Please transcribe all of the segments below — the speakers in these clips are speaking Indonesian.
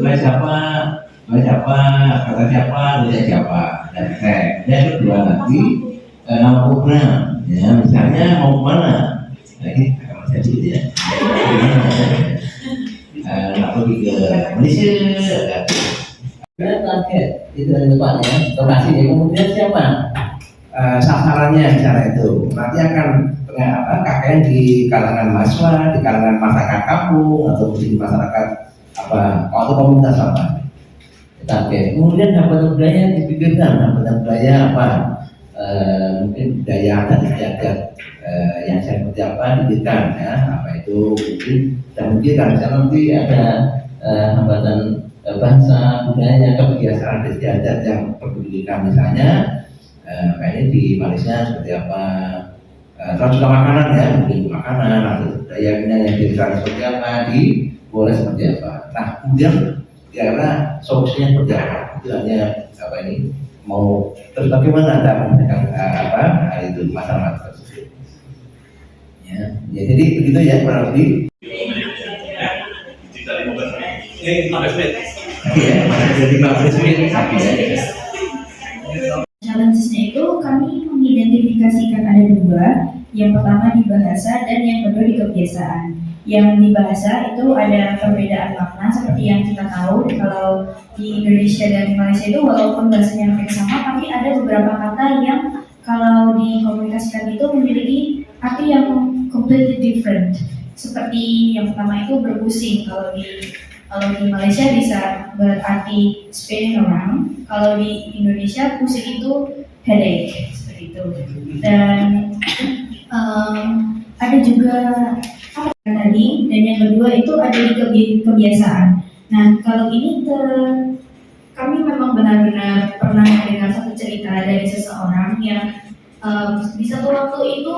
bahasa siapa, bahasa siapa, kata siapa, tulis siapa, dan tag. Yang kedua nanti nama program, ya misalnya mau kemana, lagi akan saya tulis ya. Nak pergi ke Malaysia. Karena target itu dari depannya, lokasinya, kemudian siapa sasarannya misalnya itu nanti akan KKN di kalangan mahasiswa, di kalangan masyarakat kampung atau di masyarakat apa atau komunitas apa target. Kemudian hambatan budaya dipikirkan, hambatan budaya apa mungkin budaya adat istiadat yang saya seperti apa dipikirkan ya apa itu mungkin kan misalnya nanti ada hambatan bahasa budaya kebiasaan istiadat yang berpendidikan misalnya ini di Malaysia seperti apa terus juga makanan ya mungkin makanan atau budayanya yang diberikan seperti apa di boleh seperti apa. Nah kemudian kira-kira solusinya seperti apa itu hanya apa ini mau terus bagaimana anda menyelesaikan apa itu masalah tersebut ya jadi begitu ya kurang lebih. Challenge-nya itu kami mengidentifikasikan ada dua, yang pertama di bahasa dan yang kedua di kebiasaan. Yang di bahasa itu ada perbedaan makna seperti yang kita tahu kalau di Indonesia dan Malaysia itu walaupun bahasanya hampir sama, tapi ada beberapa kata yang kalau dikomunikasikan itu memiliki arti yang completely different. Seperti yang pertama itu berpusing, kalau di Malaysia bisa berarti spinning around, kalau di Indonesia pusing itu headache seperti itu. Dan ada juga tadi, dan yang kedua itu ada di kebiasaan. Nah kalau ini kami memang benar-benar pernah mendengar satu cerita dari seseorang yang di satu waktu itu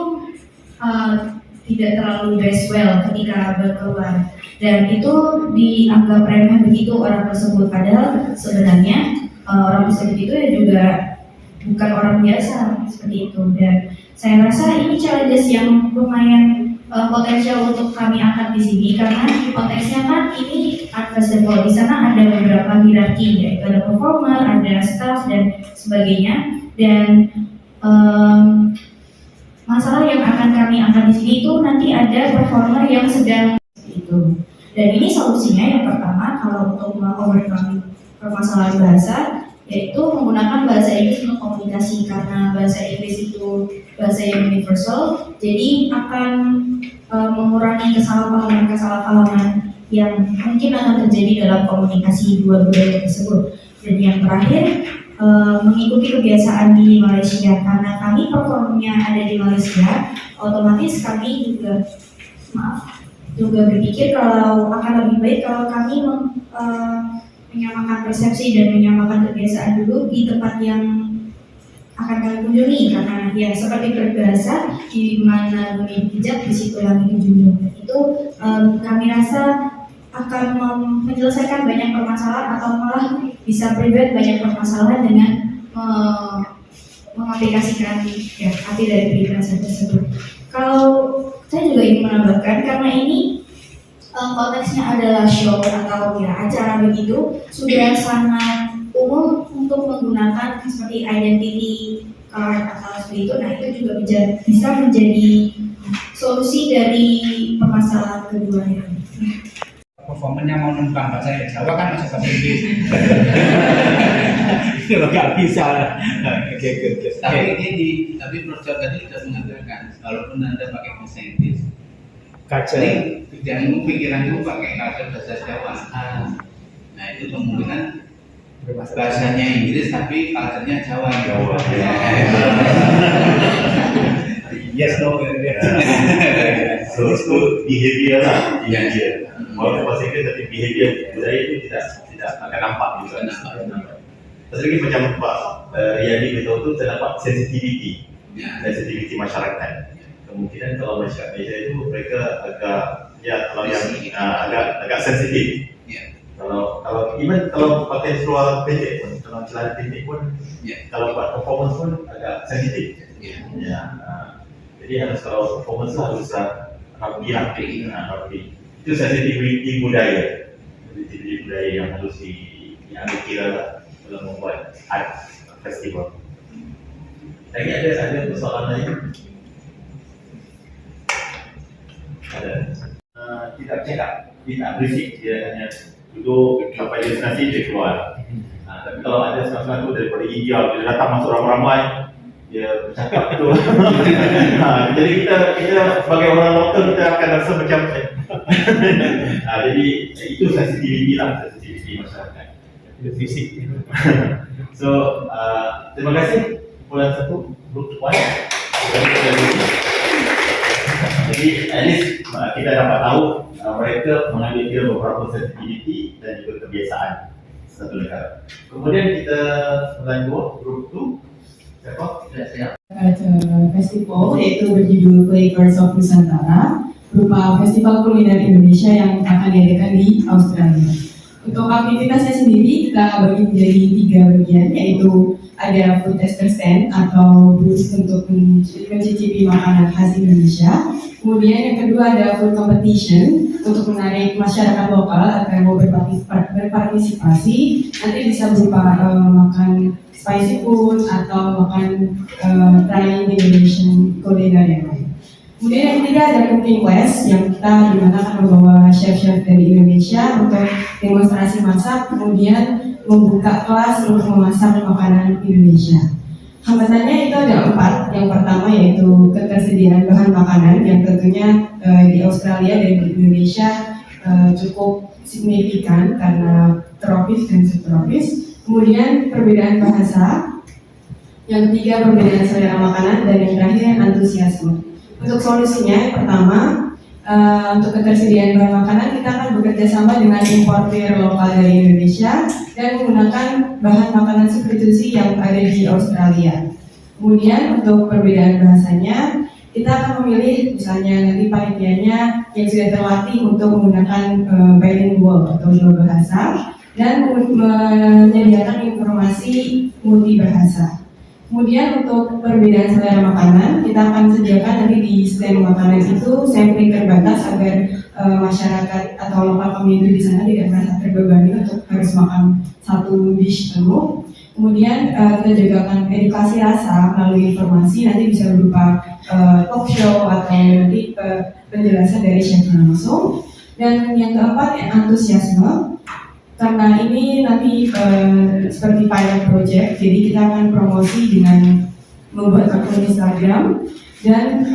tidak terlalu dress well ketika berkeluar, dan itu dianggap remeh begitu orang tersebut, padahal sebenarnya orang tersebut itu ya juga bukan orang biasa seperti itu. Dan saya rasa ini challenges yang lumayan potensial untuk kami angkat di sini karena konteksnya kan ini art festival, di sana ada beberapa hierarki, yaitu ada performer, ada staff dan sebagainya. Dan masalah yang akan kami angkat di sini itu nanti ada performer yang sedang itu. Dan ini solusinya yang pertama kalau untuk overcome permasalahan bahasa, yaitu menggunakan bahasa Inggris untuk komunikasi, karena bahasa Inggris itu bahasa yang universal, jadi akan mengurangi kesalahpahaman yang mungkin akan terjadi dalam komunikasi dua budaya tersebut. Dan yang terakhir, mengikuti kebiasaan di Malaysia, karena kami performnya ada di Malaysia, otomatis kami juga berpikir kalau akan lebih baik kalau kami menyamakan persepsi dan menyamakan kebiasaan dulu di tempat yang akan kami kunjungi, karena ya seperti berbahasa di mana bumi dipijak di situ langit dijunjung. Itu kami rasa akan menyelesaikan banyak permasalahan atau malah bisa prevent banyak permasalahan dengan mengaplikasikan ya, arti dari peribahasa tersebut. Kalau saya juga ingin menambahkan, karena ini konteksnya adalah show atau ya acara begitu, sudah sangat umum untuk menggunakan seperti identity card atau seperti itu. Nah itu juga bisa menjadi solusi dari permasalahan keduanya. Performanya mau numpang bahasa Jawa kan masih bahasa Inggris. Kalau nggak bisa. Tapi Prof tadi sudah mengatakan walaupun Anda pakai bahasa Inggris, jangan pikiranmu pakai bahasa Jawa. Nah itu kemungkinan bahasanya Inggris tapi culture-nya Jawa. Yes, no. So itu behavior lah, behavior. Walaupun bahasa Inggris tapi behavior budaya itu tidak akan nampak juga. Terus lagi macam Pak Riyadi beritahu itu terdapat sensitivity masyarakat. Kemungkinan kalau masyarakat Malaysia itu mereka agak kalau yang agak sensitif. Kalau even kalau pakai seluar pendek pun, kalau celana pendek pun, kalau buat performance pun agak sensitif. Jadi harus kalau performance itu harus rapi. Itu sensitivity budaya. aktiviti budaya yang harus diambil kira lah dalam membuat art festival. Lagi ada persoalan lain? Ada. Tidak cakap, tidak berisik, dia hanya duduk sampai destinasi dia keluar. Tapi kalau ada sesuatu daripada India, dia datang masuk ramai-ramai, dia bercakap tu. Jadi kita sebagai orang lokal kita akan rasa macam jadi itu sensitivity lah, sensitivity masyarakat. Fisik. So terima kasih bulan 1 group 1. Jadi at least kita dapat tahu mereka mengambil kira beberapa sensitivity dan juga kebiasaan satu negara. Kemudian kita bulan 2 group 2 siapa? Siap. Festival yaitu berjudul Flavors of Nusantara, berupa festival kuliner Indonesia yang akan diadakan di Australia. Untuk aktivitasnya sendiri kita bagi menjadi 3 bagian, yaitu ada food tester stand atau booth untuk mencicipi makanan khas Indonesia. Kemudian yang kedua ada food competition untuk menarik masyarakat lokal agar mau berpartisipasi. Nanti bisa berupa makan spicy food atau makan trying Indonesian culiner yang lain. Kemudian yang ketiga ada cooking class yang kita dimana akan membawa chef-chef dari Indonesia untuk demonstrasi masak, kemudian membuka kelas untuk memasak makanan Indonesia. Hambatannya itu ada 4. Yang pertama yaitu ketersediaan bahan makanan yang tentunya di Australia dan di Indonesia cukup signifikan karena tropis dan subtropis. Kemudian perbedaan bahasa. Yang ketiga perbedaan selera makanan, dan yang terakhir antusiasme. Untuk solusinya yang pertama, untuk ketersediaan bahan makanan kita akan bekerja sama dengan importer lokal dari Indonesia dan menggunakan bahan makanan substitusi yang ada di Australia. Kemudian untuk perbedaan bahasanya, kita akan memilih misalnya nanti panitianya yang sudah terlatih untuk menggunakan bilingual atau dua bahasa dan menyediakan informasi multibahasa. Kemudian untuk perbedaan selera makanan, kita akan sediakan nanti di stand makanan itu sampling terbatas agar masyarakat atau lokal community di sana tidak merasa terbebani untuk harus makan satu dish penuh. Kemudian kita juga akan edukasi rasa melalui informasi, nanti bisa berupa talk show atau nanti penjelasan dari chef langsung. Dan yang keempat antusiasme. Karena ini nanti seperti pilot project, jadi kita akan promosi dengan membuat akun Instagram dan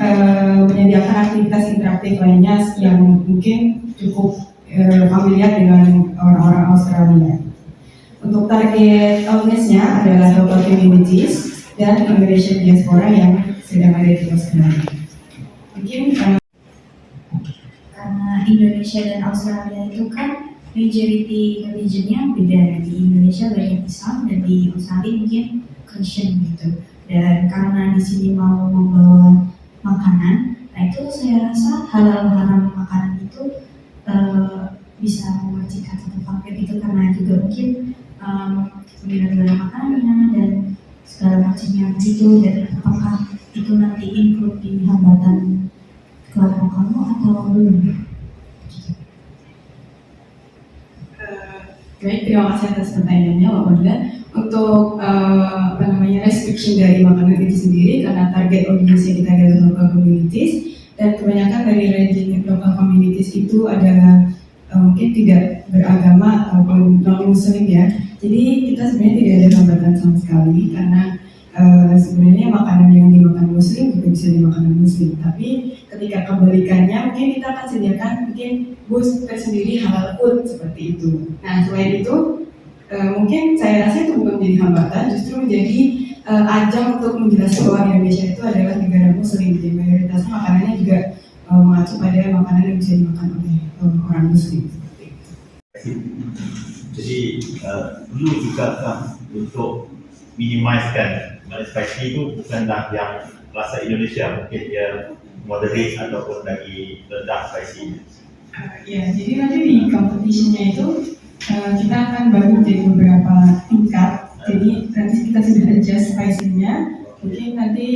menyediakan aktivitas interaktif lainnya yang mungkin cukup familiar dengan orang-orang Australia. Untuk target audiensnya adalah local communities dan Indonesian diaspora yang sedang ada di Australia. Mungkin karena Indonesia dan Australia itu kan majority religionnya beda. Di Indonesia banyak Islam dan di Australia mungkin Christian gitu. Dan karena di sini mau membawa makanan, nah itu saya rasa halal haram makanan itu bisa mewajibkan satu paket itu karena juga mungkin pembinaan makanannya dan segala macamnya begitu. Dan apakah itu nanti include di hambatan keluarga kamu atau belum? Baik, terima kasih atas pertanyaannya, Pak Wanda. Untuk restriction dari makanan itu sendiri, karena target audiensnya kita adalah local communities dan kebanyakan dari ranking local communities itu adalah mungkin tidak beragama ataupun non-muslim ya. Jadi kita sebenarnya tidak ada hambatan sama sekali karena sebenarnya makanan yang dimakan muslim juga bisa dimakan muslim. Tapi ketika kebalikannya mungkin kita akan sediakan mungkin booth tersendiri halal food seperti itu. Nah selain itu mungkin saya rasa itu bukan menjadi hambatan, justru menjadi ajang untuk menjelaskan bahwa Indonesia itu adalah negara muslim. Jadi mayoritas makanannya juga mengacu pada makanan yang bisa dimakan oleh orang muslim. Jadi perlu juga kan untuk minimizekan spicy itu bukanlah yang rasa Indonesia, mungkin dia moderate ataupun lagi rendah spicy. Ya, jadi nanti di competitionnya itu kita akan bagi menjadi beberapa tingkat. Jadi nanti kita sudah adjust spicy-nya. Mungkin nanti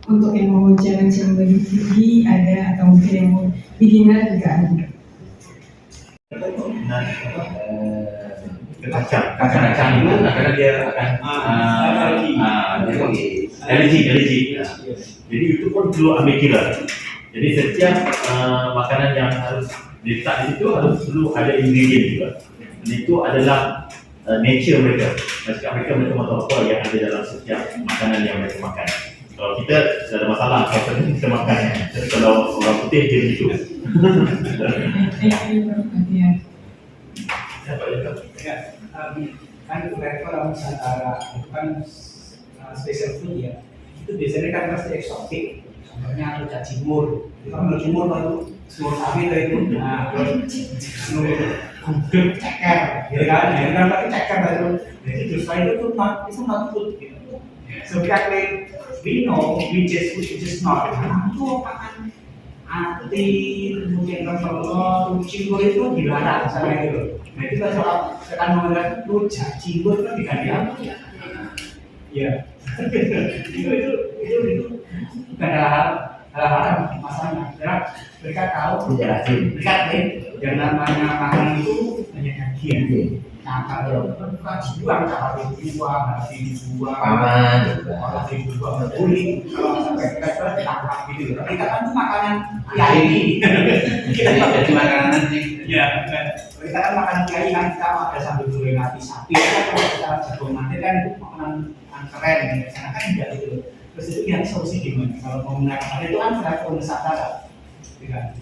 untuk yang mau challenge yang lebih tinggi ada, atau mungkin yang mau beginner juga ada. dan kacang itu karena dia akan alergi. Jadi itu pun perlu ambil kira. Jadi setiap makanan yang harus diletak di situ harus perlu ada ingredient juga. Dan itu adalah nature mereka. Mereka tahu apa yang ada dalam setiap makanan yang mereka makan. Kalau kita tidak ada masalah, kalau kita makan. Tapi kalau orang putih dia begitu. Ya, kan flavor Nusantara itu kan special food ya. Itu biasanya kan pasti eksotik. Contohnya rujak cingur. Kalau cingur baru semur sapi itu. Nah, semur gudeg ceker, gitu kan? Ya kan tapi ceker baru. Jadi justru itu tuh itu not food. Gitu. So we know which is not. Karena itu makan ati, kemudian telur, cingur itu dilarang sama itu. Nah itu kalau sekarang mengatakan rujak cingur kan diganti apa ya? Ya, itu bukan hal masalahnya. Karena mereka tahu, mereka yang namanya makanan itu hanya kajian. Nah kalau bukan dibuang, kalau dibuang, kalau dibuang berkulit, kalau sampai kita tangkap gitu. Kita kan itu makanan kiai. Kita jadi makanan nanti. Ya, kita kan makanan kiai kan kita ada sambil goreng hati sapi. Kalau kita jagung nanti kan itu makanan keren. Karena kan tidak itu. Terus itu yang solusi gimana? Kalau mau menggunakan itu kan flavor Nusantara. Tidak.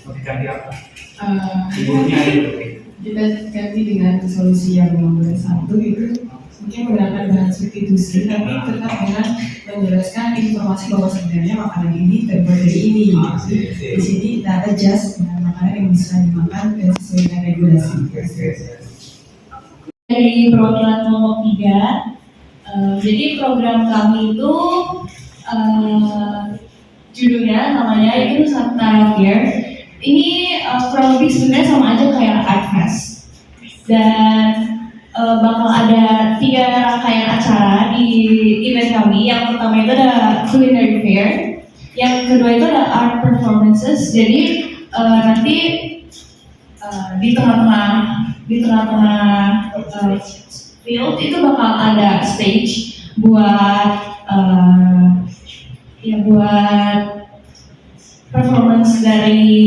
Mau diganti apa? Ibunya itu. Kita ganti dengan solusi yang nomor satu itu mungkin menggunakan bahan substitusi tapi tetap dengan menjelaskan informasi bahwa sebenarnya makanan ini terbuat dari ini. Di sini kita adjust dengan makanan yang bisa dimakan dan sesuai dengan regulasi. Dari perwakilan kelompok 3, jadi program kami itu judulnya namanya itu Nusantara Fair. Ini kurang lebih sebenarnya sama aja kayak Art Fest, dan bakal ada 3 rangkaian acara di event kami. Yang pertama itu ada Culinary Fair, yang kedua itu ada Art Performances. Jadi nanti di tengah-tengah field itu bakal ada stage buat buat performance dari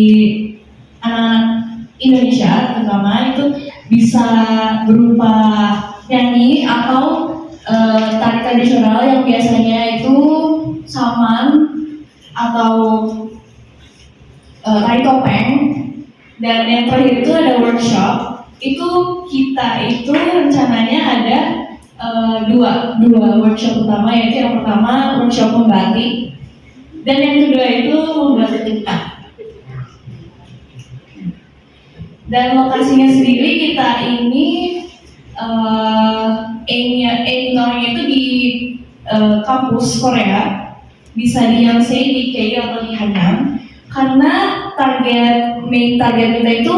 anak-anak Indonesia, terutama itu bisa berupa nyanyi atau tari tradisional yang biasanya itu saman atau tari topeng, dan yang terakhir itu ada workshop. Itu kita itu rencananya ada dua workshop utama, yaitu yang pertama workshop membatik dan yang kedua itu membuat tingkat. Dan lokasinya sendiri kita ini aimnya itu di kampus Korea, bisa di Yonsei, di Keio atau di Hanyang, karena main target kita itu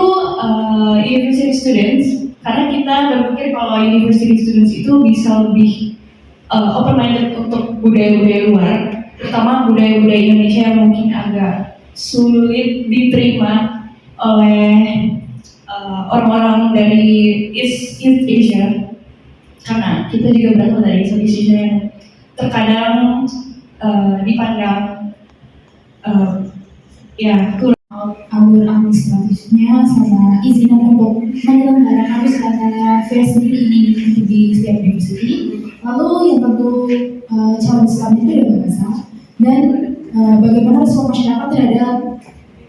university students, karena kita berpikir kalau university students itu bisa lebih open minded untuk budaya-budaya luar, terutama budaya-budaya Indonesia yang mungkin agak sulit diterima oleh orang-orang dari East Asia, karena kita juga berasal dari Southeast Asia yang terkadang dipandang alur administratifnya sama izinan untuk menyelenggarakan Nusantara Fair sendiri ini untuk di setiap university. Lalu yang tentu calon Islam itu ada bahasa dan bagaimana respon masyarakat terhadap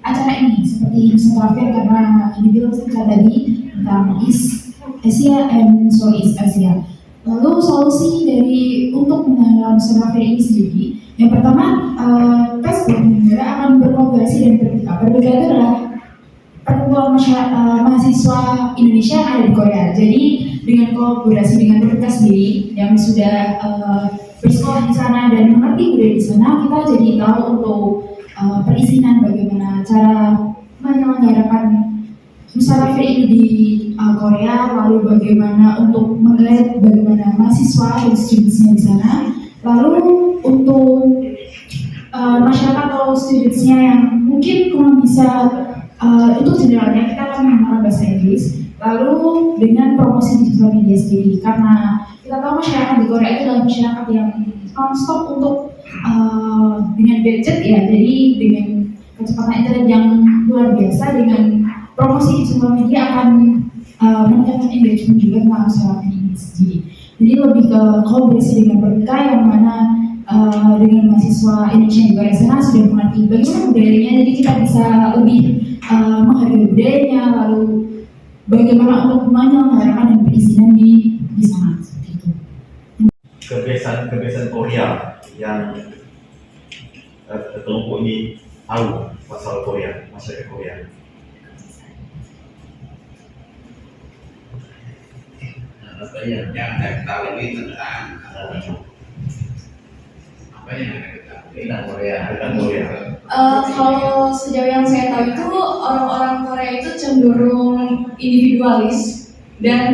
acara ini seperti Nusantara Fair, karena ini bilang tadi tentang East Asia and Southeast Asia. Lalu solusi untuk menangani Nusantara Fair ini sendiri, yang pertama PES negara akan berkolaborasi dan berbeda. Berbeda itu adalah perkumpulan mahasiswa Indonesia yang ada di Korea. Jadi dengan kolaborasi dengan PES sendiri yang sudah bersekolah di sana dan mengerti budaya di sana, kita jadi tahu untuk perizinan bagaimana cara menyelenggarakan Nusantara Fair ini di Korea, lalu bagaimana untuk mengguide bagaimana mahasiswa dan studentsnya di sana, lalu untuk masyarakat atau studentsnya yang mungkin kurang bisa untuk generalnya kita akan menggunakan bahasa Inggris, lalu dengan promosi di sosial media sendiri, karena kita tahu masyarakat di Korea itu adalah masyarakat yang non-stop untuk dengan gadget ya, jadi dengan kecepatan internet yang luar biasa, dengan promosi di sosial media akan meningkatkan engagement juga tentang masyarakat ini sendiri. Jadi lebih ke kolaborasi dengan mereka yang mana dengan mahasiswa Indonesia juga di sana sudah mengerti bagaimana budayanya, jadi kita bisa lebih menghargai budayanya, lalu bagaimana untuk menyelenggarakan dan perizinan di sana seperti itu. Kebiasaan Korea yang kelompok ini tahu pasal Korea, masyarakat Korea. Apa yang Anda ketahui tentang apa yang Anda ketahui tentang Korea? Kalau sejauh yang saya tahu itu orang-orang Korea itu cenderung individualis dan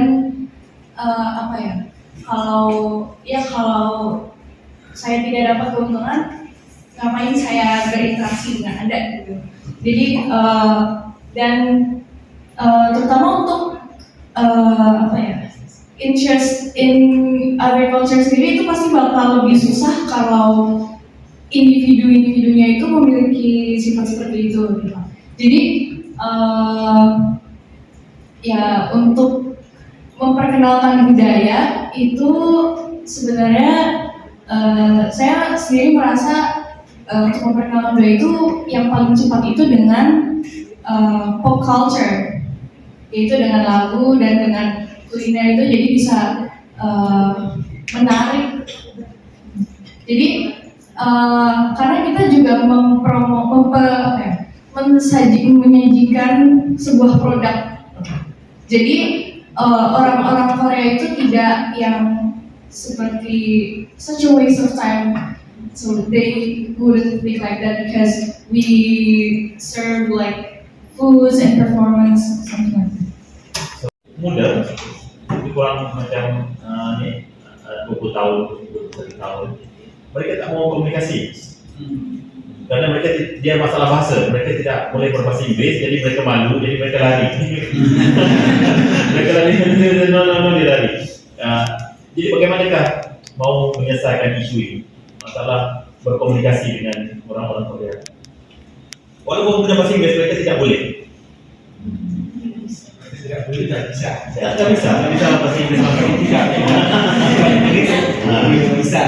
kalau saya tidak dapat keuntungan, ngapain saya berinteraksi dengan Anda gitu. Jadi terutama untuk interest in agriculture sendiri itu pasti bakal lebih susah kalau individu-individunya itu memiliki sifat seperti itu gitu. Jadi ya untuk memperkenalkan budaya itu sebenarnya saya sendiri merasa untuk memperkenalkan budaya itu yang paling cepat itu dengan pop culture, yaitu dengan lagu dan dengan kuliner itu, jadi bisa menarik. Jadi karena kita juga menyajikan sebuah produk. Jadi orang-orang Korea itu tidak yang seperti such a waste of time. So they wouldn't think like that because we serve like foods and performance, something like that. Muda, lebih kurang macam 20 tahun, 21 tahun. Mereka tak mau komunikasi karena dia masalah bahasa, mereka tidak boleh berbahasa Inggris, jadi mereka malu, jadi mereka lari. Mereka lari, dia lari. Jadi bagaimanakah mau menyelesaikan isu ini, masalah berkomunikasi dengan orang-orang Korea? Walaupun sudah bahasa Inggris, mereka tidak boleh. Tidak bisa. Tidak bisa bahasa Inggris langsung. Tidak bisa.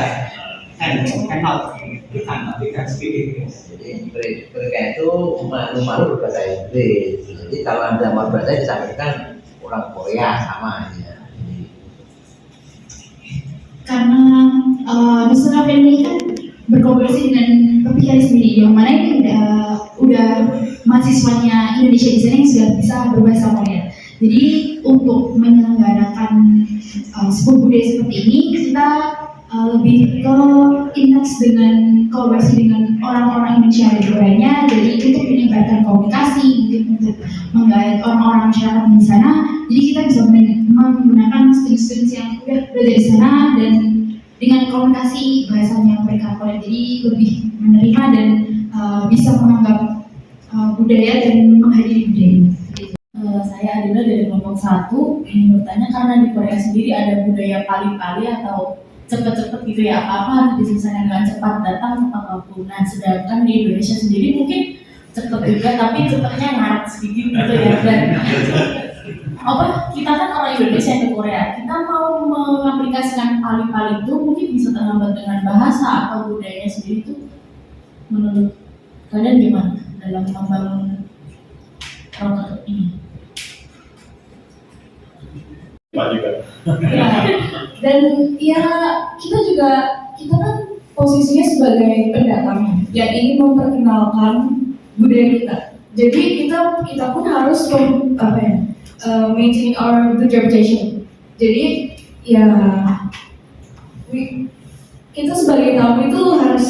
Tapi kan speak English. Jadi mereka itu malu-malu berbahasa Inggris. Jadi kalau Anda mau bahasa disampaikan orang Korea sama ya. Karena Nusantara Family kan berkolaborasi dengan pemikiran sendiri, yang mana ini udah mahasiswanya Indonesia di sana yang sudah bisa berbahasa Korea. Jadi untuk menyelenggarakan sebuah budaya seperti ini, kita lebih ke intens dengan kolaborasi dengan orang-orang Indonesia di Koreanya. Jadi untuk menyebarkan komunikasi, untuk menggait orang-orang masyarakat di sana. Jadi kita bisa menggunakan student-student yang udah belajar di sana dan dengan komunikasi bahasanya mereka Korea. Jadi lebih menerima dan bisa menganggap budaya dan menghadiri budaya. Saya Adina dari kelompok 1 ingin bertanya, karena di Korea sendiri ada budaya pali-pali atau cepet-cepet gitu ya, apa-apa harus diselesaikan dengan cepat, datang tepat waktu. Nah, sedangkan di Indonesia sendiri mungkin cepet juga, tapi cepetnya ngaret sedikit gitu ya. Dan kita kan orang Indonesia yang ke Korea, kita mau mengaplikasikan pali-pali itu mungkin bisa terhambat dengan bahasa atau budayanya sendiri. Itu menurut kalian gimana dalam membangun produk ini? Juga. Ya, dan ya kita kan posisinya sebagai pendatang yang ingin memperkenalkan budaya kita. Jadi kita pun harus maintain our good reputation. Jadi ya kita sebagai tamu itu harus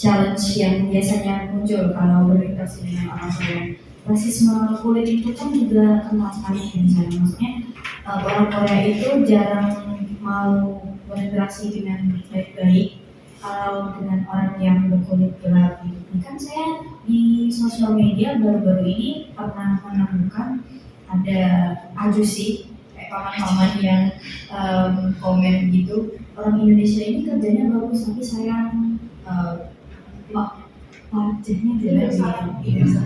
challenge yang biasanya muncul kalau berinteraksi dengan orang Korea. Rasisme kulit itu kan juga kenal sekali misalnya, maksudnya orang Korea itu jarang mau berinteraksi dengan baik-baik kalau dengan orang yang berkulit gelap gitu. Kan saya di sosial media baru-baru ini pernah menemukan ada ajusi kayak paman-paman yang komen gitu, orang Indonesia ini kerjanya bagus tapi sayang wajahnya jelek gitu.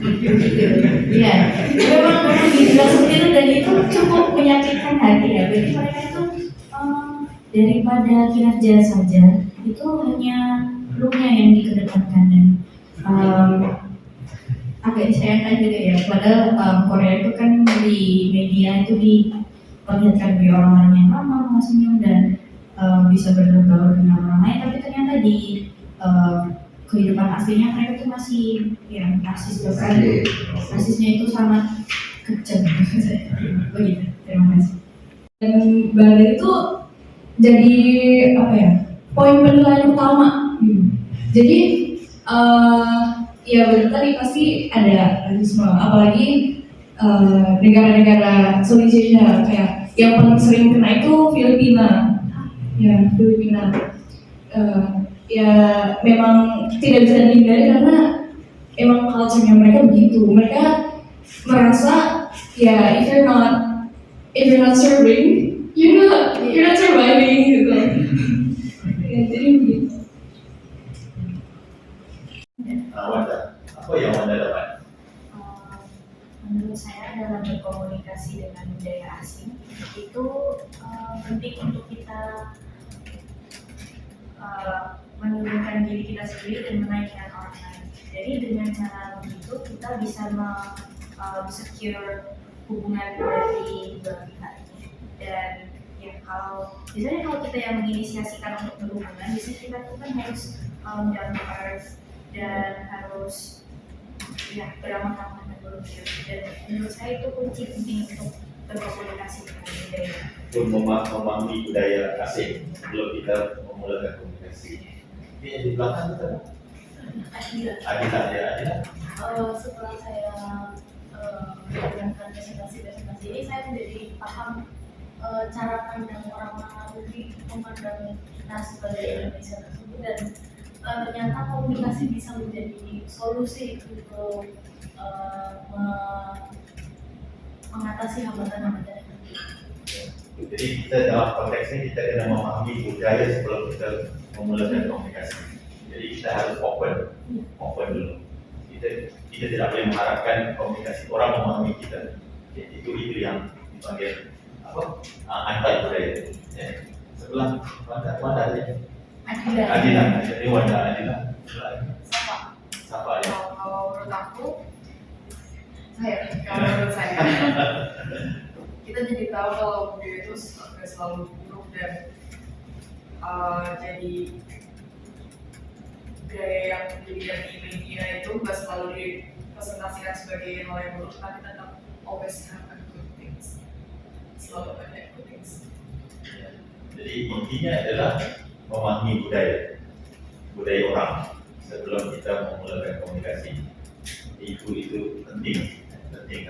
Iya, memang dibilang seperti itu dan itu cukup menyakitkan hati ya. Berarti mereka itu daripada kinerja saja itu hanya look-nya yang dikedepankan dan agak disayangkan juga ya. Padahal Korea itu kan di media itu diperlihatkan sebagai orang-orang yang ramah, senyum dan bisa berbaur dengan orang lain, tapi ternyata di kehidupan aslinya mereka tuh masih yang rasis bahkan rasisnya itu sangat kejam. Begitu, terima kasih. Dan Bang Dari itu jadi apa ya, poin penilaian utama gitu. Jadi ya betul tadi pasti ada rasisme, apalagi negara-negara Southeast Asia kayak yang paling sering kena itu Filipina. Ya, Filipina. Ya memang tidak bisa dihindari karena emang culture-nya mereka begitu. Mereka merasa ya if you're not serving, you're not surviving gitu. Ya, jadi begitu. Wanda, apa yang Wanda dapat? Menurut saya dalam berkomunikasi dengan budaya asing itu penting untuk kita menurunkan diri kita sendiri dan menaikkan orang lain. Jadi dengan cara begitu kita bisa secure hubungan dari dua pihak. Dan ya biasanya kalau kita yang menginisiasikan untuk berhubungan, biasanya kita tuh kan harus down to earth dan harus ya beramah tamah dan berpikir. Dan menurut saya itu kunci penting untuk berkomunikasi dengan budaya. Untuk memahami budaya asing sebelum kita memulakan komunikasi. Ini yang di belakang kita. Adila. Setelah saya menjalankan presentasi ini, saya menjadi paham cara pandang orang-orang luar negeri memandang kita sebagai Indonesia tersebut, dan ternyata komunikasi bisa menjadi solusi untuk mengatasi hambatan-hambatan. Jadi kita dalam konteks ini kita kena memahami budaya sebelum kita memulakan komunikasi. Jadi kita harus open dulu. Kita tidak boleh mengharapkan komunikasi orang memahami kita. Itu yang dipanggil anti budaya. Ya. Sebelah Wanda ya. Adila. Jadi Wanda Adila. Sapa ya. Kalau menurut aku, menurut saya kita jadi tahu kalau budaya itu selalu buruk dan jadi budaya yang dilihat di media itu nggak selalu dipresentasikan sebagai hal yang buruk, tapi tetap always have a good things, selalu ada good things. Jadi intinya adalah memahami budaya orang sebelum kita memulakan komunikasi. Itu penting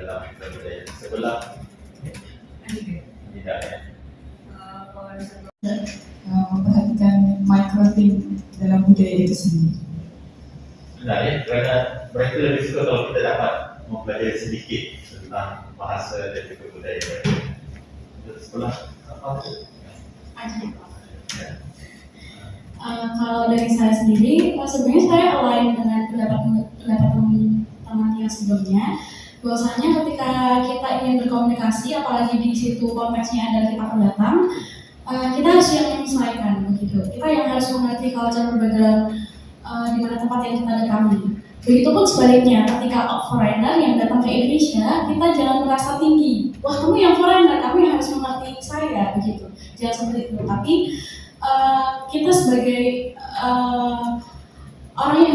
dalam budaya. Sebelah tidak ya. Memperhatikan micro thing dalam budaya itu sendiri. Benar ya, karena mereka lebih suka kalau kita dapat mempelajari sedikit tentang bahasa dan juga budaya mereka. Sebelah apa itu? Kalau dari saya sendiri, sebenarnya saya align dengan pendapat teman-teman yang sebelumnya. Bahwasanya ketika kita ingin berkomunikasi, apalagi di situ konteksnya adalah kita pendatang, kita harus yang menyesuaikan begitu. Kita yang harus mengerti culture background di mana tempat yang kita datangi. Begitupun sebaliknya, ketika foreigner yang datang ke Indonesia, kita jangan merasa tinggi. Wah, kamu yang foreigner, kamu yang harus mengerti saya begitu. Jangan seperti itu. Tapi kita sebagai orang yang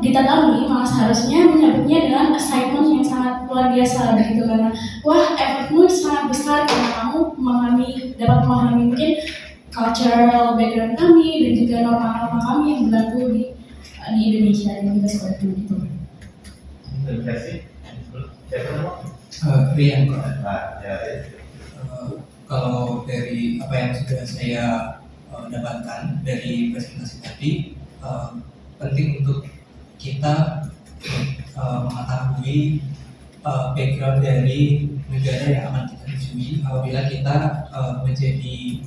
didatangi malah seharusnya menyambutnya dengan excitement yang sangat luar biasa begitu, karena wah effortmu sangat besar karena kamu dapat memahami mungkin cultural background kami dan juga norma-norma kami yang berlaku di Indonesia dan juga seperti itu. Terima kasih. Rian, Ya. kalau dari apa yang sudah saya dapatkan dari presentasi tadi, penting untuk kita mengetahui background dari negara yang akan kita tujui apabila kita menjadi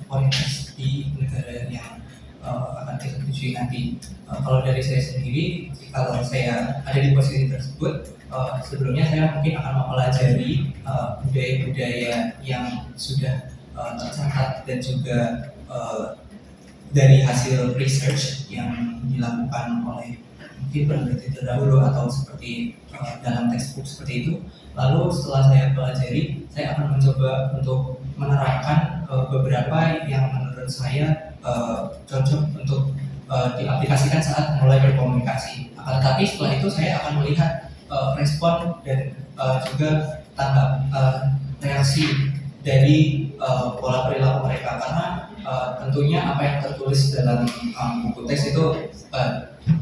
foreigners di negara yang akan kita tujui nanti. Kalau dari saya sendiri, kalau saya ada di posisi tersebut, sebelumnya saya mungkin akan mempelajari budaya-budaya yang sudah tercatat dan juga dari hasil research yang dilakukan oleh mungkin peneliti terdahulu atau seperti dalam textbook seperti itu. Lalu setelah saya pelajari, saya akan mencoba untuk menerapkan beberapa yang menurut saya cocok untuk diaplikasikan saat mulai berkomunikasi. Akan tetapi setelah itu saya akan melihat respon dan juga reaksi dari pola perilaku mereka, karena tentunya apa yang tertulis dalam buku teks itu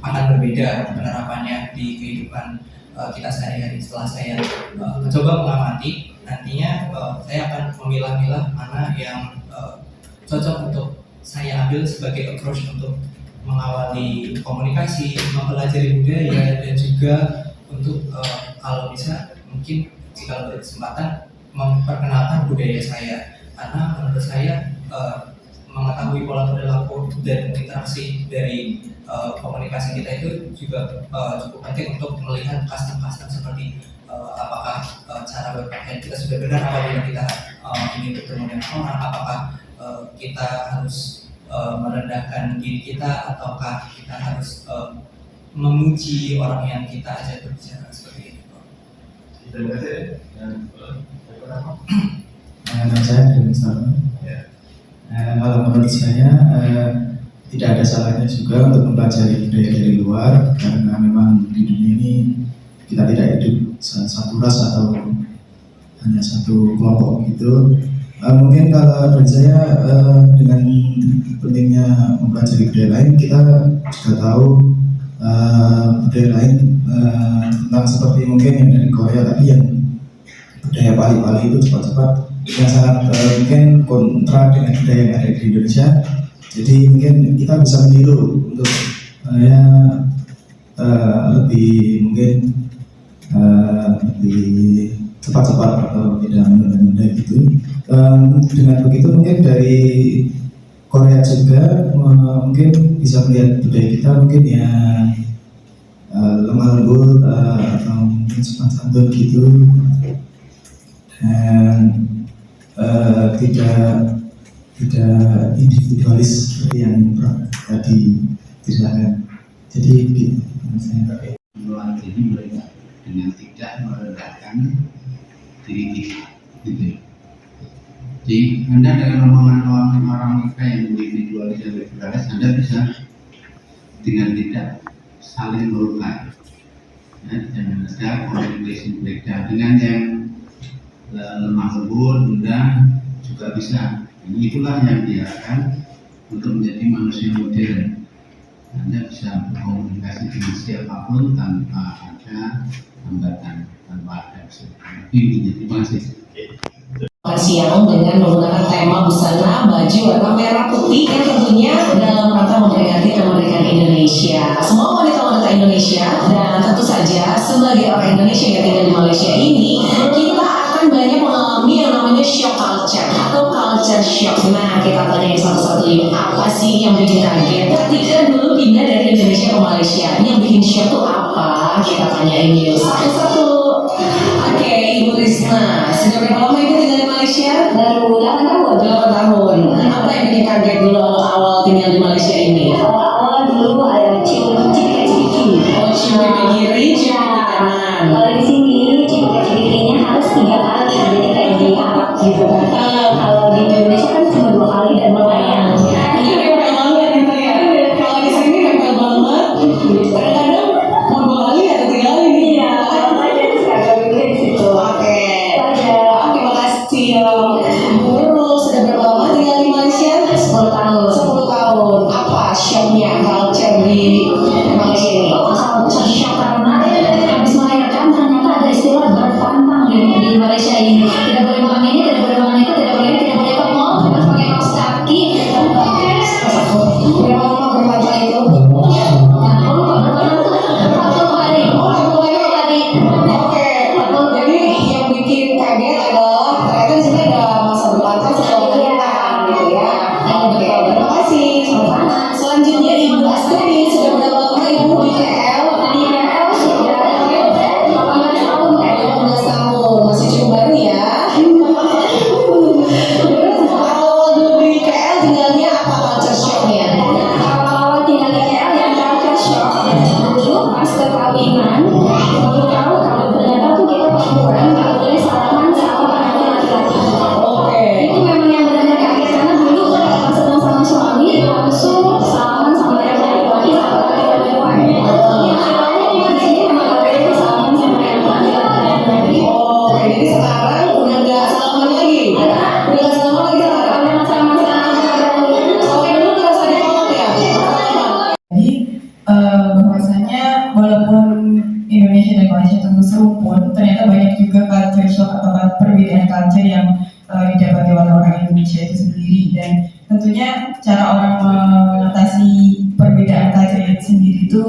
akan berbeda penerapannya di kehidupan kita sehari-hari. Setelah saya mencoba mengamati, nantinya saya akan memilah-milah mana yang cocok untuk saya ambil sebagai approach untuk mengawali komunikasi, mempelajari budaya, dan juga untuk kalau bisa mungkin jika berkesempatan memperkenalkan budaya saya, karena menurut saya mengetahui pola perilaku dan interaksi dari komunikasi kita itu juga cukup penting untuk melihat custom-custom seperti apakah cara berpakaian kita sudah benar apabila kita ingin bertemu dengan orang, apakah kita harus merendahkan diri kita ataukah kita harus memuji orang yang kita ajak berbicara seperti itu. Terima kasih. Saya dari sana. Kalau menurut saya tidak ada salahnya juga untuk mempelajari budaya dari luar, karena memang di dunia ini kita tidak hidup satu ras atau hanya satu kelompok gitu. Mungkin kalau dari saya dengan pentingnya mempelajari budaya lain, kita juga tahu budaya lain tentang seperti mungkin yang dari Korea tadi, yang budaya Pali-Pali itu cepat-cepat yang sangat mungkin kontra dengan budaya yang ada di Indonesia. Jadi mungkin kita bisa meniru untuk lebih mungkin lebih cepat-cepat atau tidak menunda gitu. Dengan begitu mungkin dari Korea juga mungkin bisa melihat budaya kita mungkin yang lemah lembut atau mungkin sopan santun gitu, dan tidak individualis seperti yang tadi dijelaskan. Jadi begitu. Mewakili mereka dengan tidak merendahkan diri kita, gitu. Jadi Anda dengan omongan orang mereka yang individualis dan liberalis, Anda bisa dengan tidak saling melukai, dan ada communication breakdown. Dengan yang lemah lembut, mudah juga bisa. Itulah yang diarahkan untuk menjadi manusia modern. Anda bisa berkomunikasi dengan siapapun tanpa ada hambatan, tanpa ada kesulitan. Intinya, terima kasih. Siang dengan menggunakan tema busana baju warna merah putih yang tentunya dalam rangka memperingati kemerdekaan Indonesia. Semua wanita-wanita Indonesia dan tentu saja sebagai orang Indonesia yang tinggal di Malaysia ini, kita akan banyak mengalami yang namanya shock culture atau culture shock. Nah, kita tanyain satu-satu yuk, apa sih yang bikin kaget ketika dulu pindah dari Indonesia ke Malaysia? Yang bikin shock tuh apa? Kita tanyain yuk satu-satu. Oke, Ibu Risna, sudah berapa lama Ibu tinggal di Malaysia? Baru 8 tahun. 8 tahun. Apa yang bikin kaget dulu awal tinggal di Malaysia ini? Awal dulu ada cipika-cipiki. Oh, cipika kiri, cipika kanan. Kalau di sini cipika-cipikinya harus 3 kali, jadi kayak di Arab gitu. Kalau di Indonesia kan cuma 2 kali dan lumayan. Iya, nempel banget gitu ya. Kalau di sini nempel banget. Kadang-kadang mau 2 kali atau 3 kali nih. Iya. Oke, terima kasih. Terus sudah berapa lama tinggal di Malaysia? 10 tahun. 10 tahun. Apa shocknya culture di Malaysia ini? Shock karena habis melahirkan ternyata ada istilah berpantang di Malaysia ini. Tidak boleh makan ini, tidak boleh makan itu, tidak boleh ke mall, harus pakai kaos kaki. Berapa lama berpantang itu? Nah, berpantang itu Indonesia dan Malaysia itu serumpun, ternyata banyak juga culture shock atau perbedaan culture yang didapati oleh orang Indonesia itu sendiri. Dan tentunya cara orang mengatasi perbedaan culture itu sendiri itu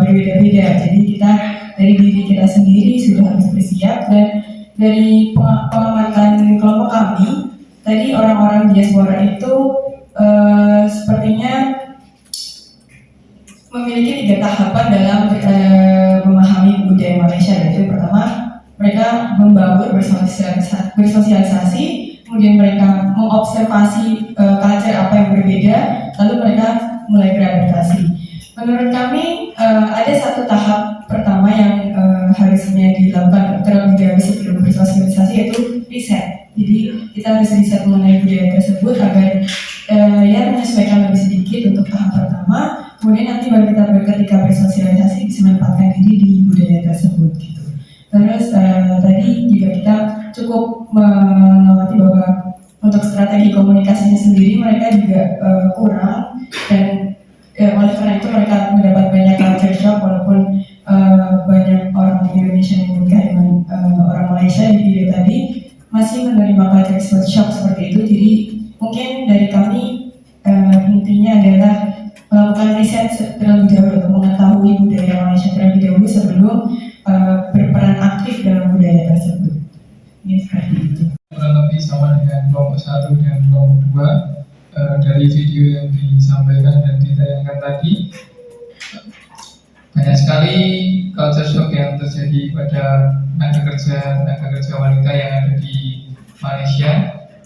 berbeda-beda. Jadi kita dari diri kita sendiri sudah harus bersiap, dan dari pengamatan kelompok kami tadi orang-orang diaspora itu sepertinya memiliki 3 tahapan dalam memahami budaya Malaysia. Yaitu pertama, mereka membangun bersosialisasi, kemudian mereka mengobservasi culture apa yang berbeda, lalu mereka mulai beradaptasi. Menurut kami ada satu tahap pertama yang harusnya dilakukan terlebih dahulu sebelum bersosialisasi, yaitu riset. Jadi kita harus riset mengenai budaya tersebut agar ya menyesuaikan lebih sedikit untuk tahap pertama. Kemudian nanti baru kita ketika bersosialisasi bisa menempatkan diri di budaya tersebut gitu. Terus tadi juga kita cukup mengamati bahwa untuk strategi komunikasinya sendiri mereka juga kurang, dan oleh karena itu mereka mendapat banyak culture shock walaupun banyak orang Indonesia yang menikah dengan orang Malaysia di video tadi masih menerima culture shock seperti itu. Jadi mungkin dari kami intinya adalah melakukan riset terlebih dahulu untuk mengetahui budaya Malaysia terlebih dahulu sebelum berperan aktif dalam budaya tersebut. Ini seperti itu. Kurang lebih sama dengan kelompok 1 dan kelompok 2 dari video yang disampaikan dan ditayangkan tadi. Banyak sekali culture shock yang terjadi pada tenaga kerja wanita yang ada di Malaysia,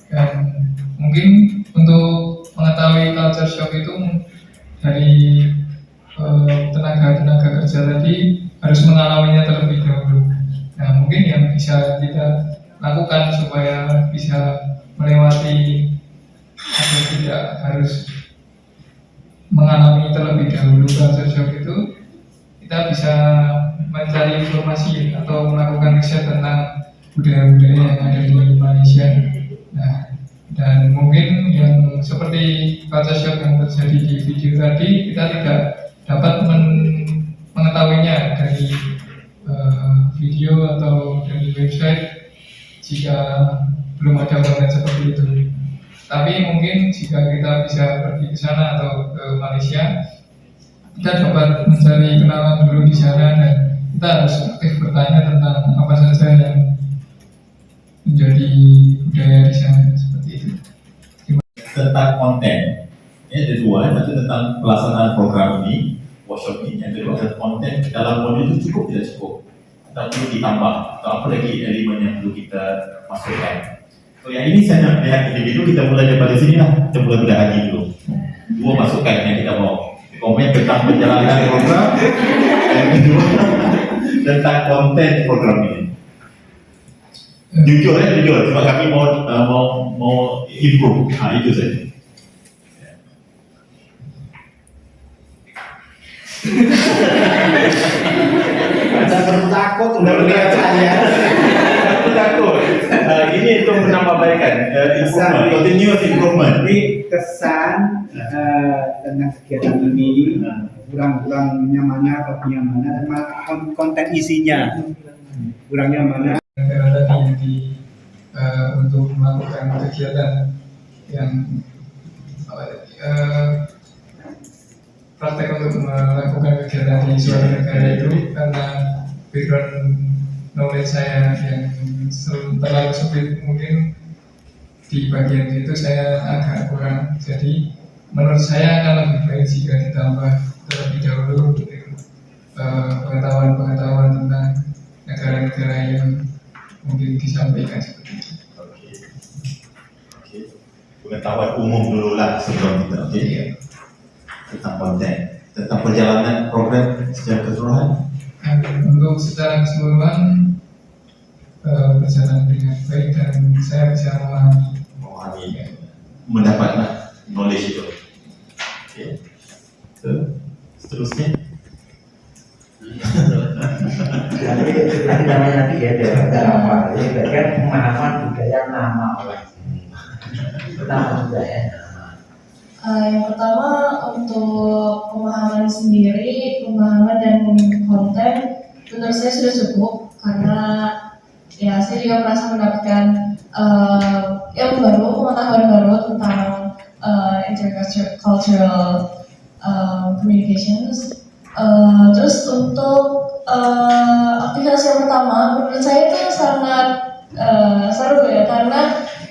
dan mungkin untuk mengetahui culture shock itu dari tenaga kerja tadi harus mengalaminya terlebih dahulu. Nah, mungkin yang bisa kita lakukan supaya bisa melewati atau tidak harus mengalami terlebih dahulu culture shock itu, kita bisa mencari informasi atau melakukan riset tentang budaya-budaya yang ada di Malaysia. Nah, dan mungkin yang seperti culture shock yang terjadi di video tadi, kita tidak dapat mengetahuinya dari video atau dari website jika belum ada konten seperti itu. Tapi mungkin jika kita bisa pergi ke sana atau ke Malaysia, kita dapat mencari kenalan dulu di sana, dan kita harus aktif bertanya tentang apa saja yang menjadi budaya di sana, seperti itu. Tentang konten, ya ada 2, satu tentang pelaksanaan program ini, workshop ini, yang kedua adalah konten dalam modul itu cukup tidak cukup, atau perlu ditambah, atau apa lagi elemen yang perlu kita masukkan. So yang ini saya lihat individu, kita mulai dari sini lah, kita mulai bedah lagi dulu. 2 masukan yang kita mau komen tentang penjalanan program, yang kedua tentang konten program ini. Jujur, sebab kami mau improve. Itu saja. Jangan perlu takut, udah lihat saya. Takut. Ini untuk menambahkan improvement, continuous improvement. Jadi kesan tentang kegiatan ini kurang-kurangnya mana, lebihnya mana, dan konten isinya kurangnya mana. Negara tadi untuk melakukan kegiatan yang praktek untuk melakukan kegiatan di suatu negara itu, karena background knowledge saya yang terlalu sempit, mungkin di bagian itu saya agak kurang. Jadi menurut saya akan lebih baik jika ditambah terlebih dahulu pengetahuan tentang negara-negara yang mungkin disampaikan seperti itu. Oke. Pengetahuan umum dulu lah sebelum kita. Oke. Tentang konten, tentang perjalanan program secara keseluruhan. Untuk secara keseluruhan berjalan dengan baik, dan saya bisa memahami, mendapatkan knowledge itu. Oke. Seterusnya. Jadi namanya nanti ya ada apa? Jadi bagian pemahaman budaya nama orang. Nama budaya. Yang pertama untuk pemahaman sendiri, pemahaman dan konten menurut saya sudah cukup karena ya saya juga merasa mendapatkan ilmu baru, pengetahuan baru tentang intercultural communications. Terus untuk aktivitas yang pertama menurut saya itu sangat seru ya, karena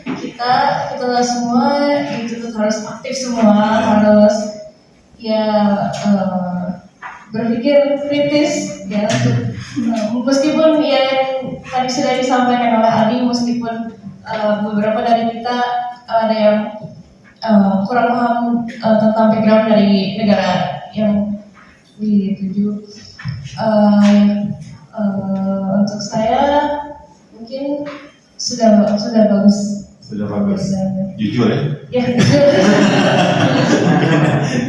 kita semua itu harus aktif semua, harus ya berpikir kritis ya, meskipun yang tadi sudah disampaikan oleh Adi, meskipun beberapa dari kita ada yang kurang paham tentang background dari negara yang dituju. Untuk saya mungkin sudah bagus. Sudah bagus. Jujur ya? Ya, jujur.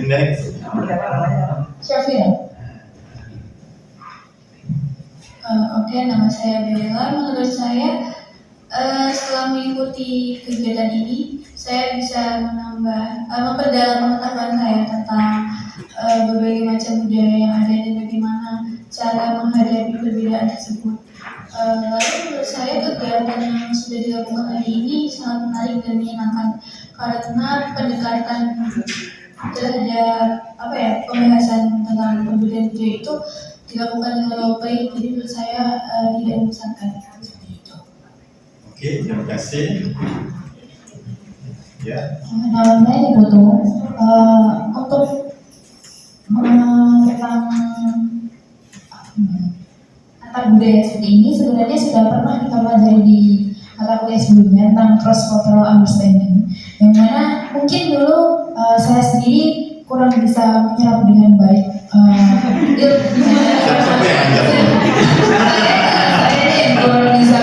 Next. Syafia. Oke, nama saya Bella. Menurut saya setelah mengikuti kegiatan ini, saya bisa memperdalam pengetahuan saya tentang berbagai macam budaya yang ada dan bagaimana cara menghadapi perbedaan tersebut. Lalu menurut saya kegiatan yang sudah dilakukan hari ini sangat menarik dan menyenangkan karena pendekatan terhadap pembahasan tentang perbedaan budaya itu dilakukan dengan baik. Jadi menurut saya tidak membosankan seperti itu. Oke, terima kasih. Ya. Nama saya Diputu. Untuk tentang antar budaya seperti ini sebenarnya sudah pernah kita pelajari di mata kuliah sebelumnya tentang cross cultural understanding, yang mana mungkin dulu saya sendiri kurang bisa menyerap dengan baik saya kurang bisa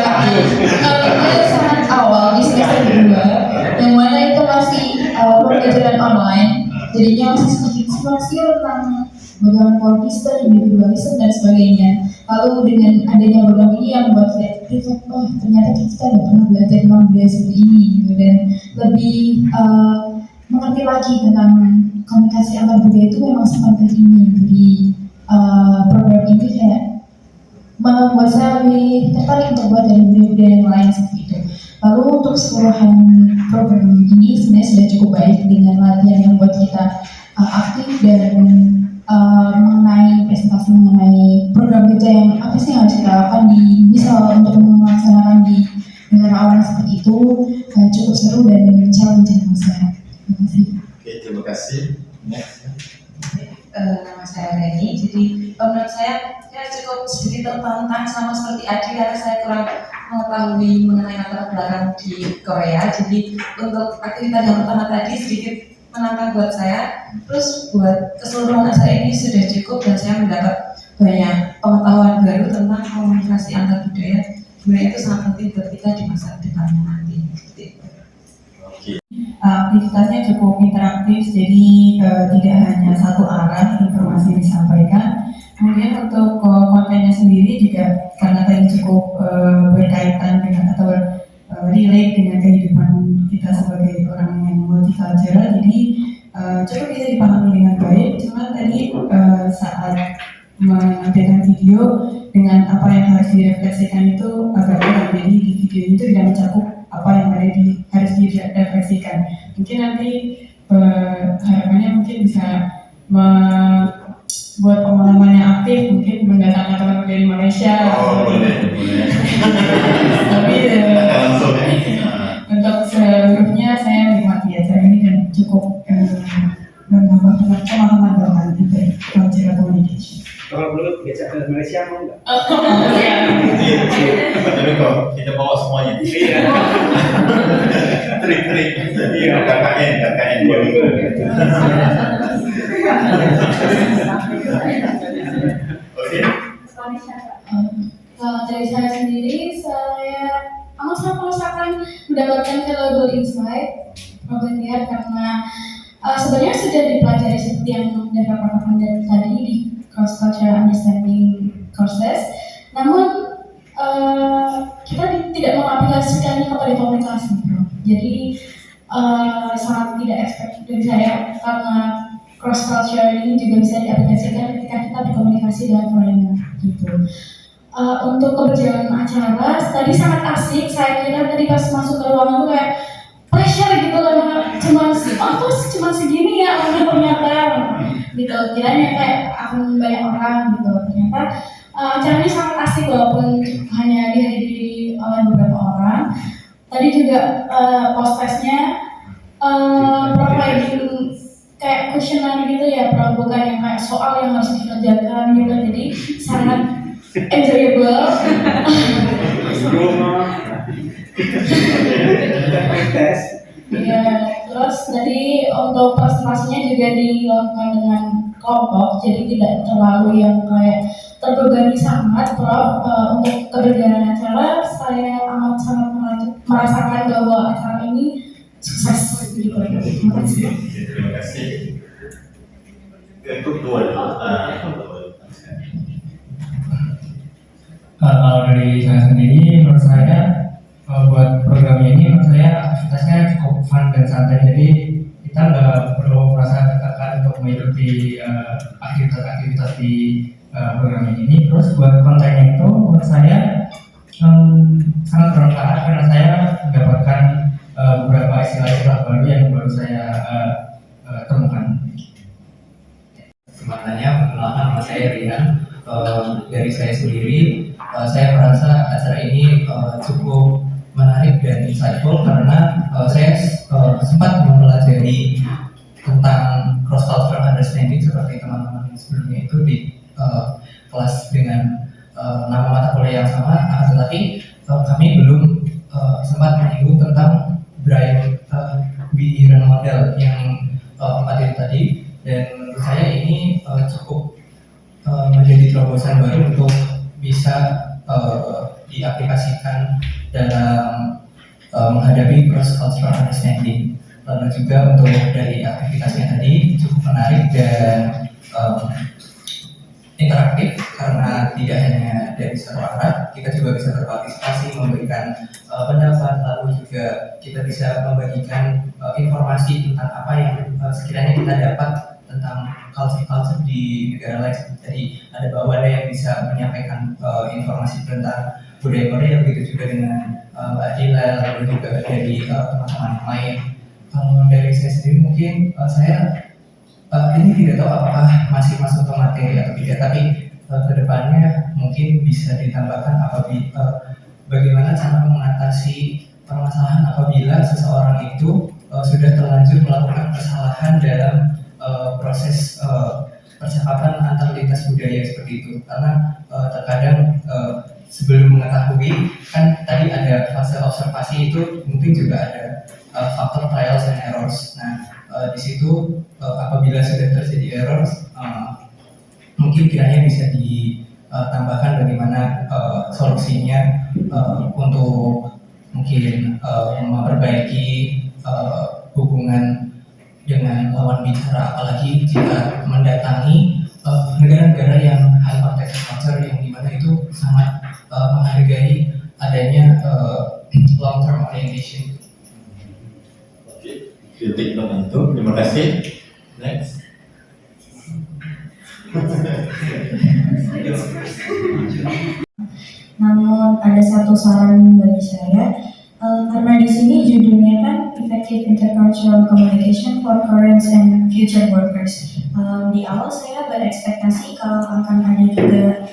sangat awal di semester 2, yang mana itu masih pembelajaran online, jadinya masih sedikit skill tentang bagaimana politisme, individualisme dan sebagainya. Lalu dengan adanya program ini yang membuat saya reflect, oh ternyata kita tidak pernah belajar tentang budaya seperti ini gitu, dan lebih mengerti lagi tentang komunikasi antar budaya itu memang sepenting ini. Jadi program ini kayak membuat saya lebih tertarik untuk buat dari budaya-budaya yang lain seperti itu. Lalu untuk keseluruhan program ini sebenarnya sudah cukup baik dengan latihan yang buat kita aktif dan mengenai presentasi mengenai program kita yang apa sih yang harus kita lakukan di misal untuk melaksanakan di negara orang seperti itu cukup seru dan challenging menurut saya. Terima kasih. Oke, terima kasih. Next. Nama saya Reni. Jadi menurut saya cukup sedikit tertantang sama seperti Adi karena saya kurang mengetahui mengenai latar belakang di Korea. Jadi untuk aktivitas yang pertama tadi sedikit menantang buat saya. Terus buat keseluruhan saya ini sudah cukup dan saya mendapat banyak pengetahuan baru tentang komunikasi antar budaya. Sebenarnya itu sangat penting buat kita di masa depannya nanti. Aktivitasnya cukup interaktif, jadi tidak hanya satu arah informasi disampaikan. Kemudian untuk kontennya sendiri juga karena tadi cukup berkaitan dengan atau relate dengan kehidupan kita sebagai orang yang multicultural, jadi cukup bisa dipahami dengan baik. Cuma tadi saat menampilkan video dengan apa yang harus direfleksikan itu agak kurang, jadi di video itu tidak mencakup apa yang harus direfleksikan. Mungkin nanti harapannya mungkin bisa buat pengalaman yang aktif, mungkin mendatangkan teman dari Malaysia. Boleh. Tapi untuk seluruhnya saya menikmati acara ini dan cukup menambah pemahaman dalam cultural communication. Kalau belum biasa ke Malaysia mau nggak? Tapi kok kita bawa semuanya. Iya. Trik. Iya. KKN 2 minggu. Oke. Kalau dari saya sendiri, saya amat sangat merasakan mendapatkan valuable insight, pengertian karena sebenarnya sudah dipelajari seperti yang Dara katakan dari tadi di cross cultural understanding courses, namun kita tidak mengaplikasikannya kepada komunikasi, bro. Jadi sangat tidak expect dari saya karena cross cross culture ini juga bisa diaplikasikan ketika kita berkomunikasi dengan foreigner gitu. Untuk keberjalanan acara tadi sangat asik. Saya kira tadi pas masuk ke ruangan tuh kayak pressure gitu karena cuma segini ya orangnya ternyata gitu. Kiranya kayak akan banyak orang gitu. Ternyata acaranya sangat asik walaupun hanya dihadiri oleh beberapa orang. Tadi juga hostessnya providing kayak kuesioner gitu ya, bukan yang kayak soal yang harus dikerjakan gitu. Jadi sangat enjoyable. Ya, terus tadi untuk presentasinya juga dilakukan dengan kelompok, jadi tidak terlalu yang kayak terbebani sangat, Prof. Untuk keberjalanan acara, saya amat sangat merasakan bahwa acara ini sukses. Gitu. Terima kasih. Terima kasih. Untuk dua. Kalau dari saya sendiri, menurut saya buat program ini menurut saya aktivitasnya cukup fun dan santai, jadi kita nggak perlu merasa tertekan untuk mengikuti aktivitas-aktivitas di program ini. Terus buat kontennya itu menurut saya sangat bermanfaat karena saya mendapatkan beberapa istilah-istilah baru yang baru saya temukan. Sebenarnya perkenalkan nama saya Rian. Dari saya sendiri, saya merasa acara ini cukup menarik dan insightful karena saya sempat mempelajari tentang cross cultural understanding seperti teman-teman sebelumnya itu di kelas dengan nama mata kuliah yang sama, tetapi kami belum sempat menyinggung tentang Brian behavioral model yang materi tadi, dan menurut saya ini cukup menjadi terobosan baru untuk bisa diaplikasikan dalam menghadapi cross cultural understanding. Lalu juga untuk dari aktivitasnya tadi cukup menarik dan interaktif karena tidak hanya dari satu arah, kita juga bisa berpartisipasi, memberikan pendapat, lalu juga kita bisa membagikan informasi tentang apa yang sekiranya kita dapat tentang culture di negara lain. Jadi ada Mbak yang bisa menyampaikan informasi tentang budaya Korea, begitu juga dengan Mbak Dila, lalu juga dari teman-teman yang lain. Kalau dari saya sendiri mungkin saya ini tidak tahu apakah masih masuk ke materi atau tidak, tapi kedepannya mungkin bisa ditambahkan bagaimana cara mengatasi permasalahan apabila seseorang itu sudah terlanjur melakukan kesalahan dalam proses percakapan antar lintas budaya seperti itu. Karena terkadang sebelum mengetahui, kan tadi ada fase observasi, itu mungkin juga ada faktor trials and errors. Nah, di situ apabila sudah terjadi errors, mungkin kiranya bisa ditambahkan bagaimana solusinya untuk mungkin memperbaiki hubungan dengan lawan bicara, apalagi jika mendatangi negara-negara yang high context culture yang dimana itu sangat menghargai adanya long term orientation. Kritik membantu. Terima kasih. Next. Namun ada satu saran bagi saya, karena di sini judulnya kan Effective Intercultural Communication for Current and Future Workers. Di awal saya berekspektasi kalau akan ada juga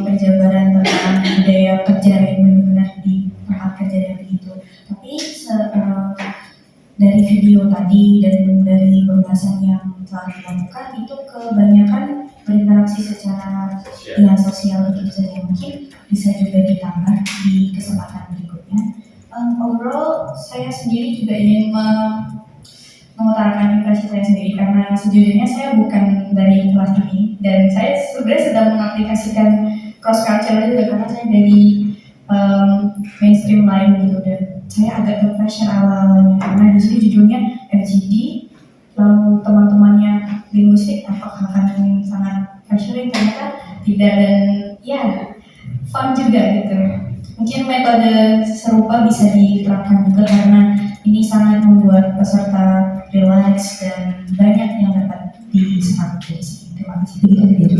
penjabaran tentang budaya kerja yang benar-benar di tempat kerja dan begitu. Tapi dari video tadi dan dari pembahasan yang telah dilakukan itu kebanyakan berinteraksi secara sosial begitu saja. Mungkin bisa juga ditambah di kesempatan berikutnya. Overall, saya sendiri juga ingin mengutarakan impresi saya sendiri karena sejujurnya saya bukan dari kelas ini dan saya sebenarnya sedang mengaplikasikan cross culture juga karena saya dari mainstream lain gitu, dan saya agak terpressure awalnya karena di sini judulnya FGD, lalu teman-temannya linguistik, apakah akan sangat pressuring? Ternyata tidak, dan ya fun juga gitu. Mungkin metode serupa bisa diterapkan juga karena ini sangat membuat peserta relax dan banyak yang dapat sangat dari sini. Terima kasih. Begitu.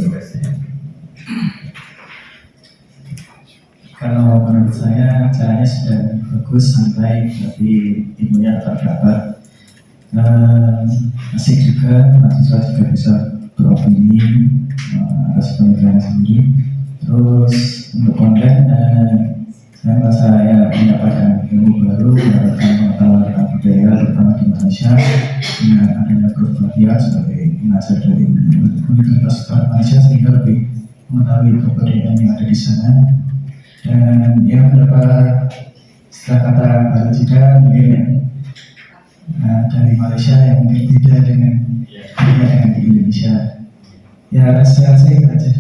Kalau menurut saya caranya sudah bagus, santai, tapi ilmunya tetap dapat. Asik juga, mahasiswa juga bisa beropini atas pemikiran sendiri. Terus untuk konten, saya merasa ya mendapatkan ilmu baru, mendapatkan pengetahuan tentang budaya, terutama di Malaysia, dengan adanya grup Flavia sebagai pengajar dari Universitas Malaysia, sehingga lebih mengetahui kebudayaan yang ada di sana. Dan yang mendapat kata baru juga mungkin dari Malaysia yang mungkin beda dengan di Indonesia. Ya, saya aja.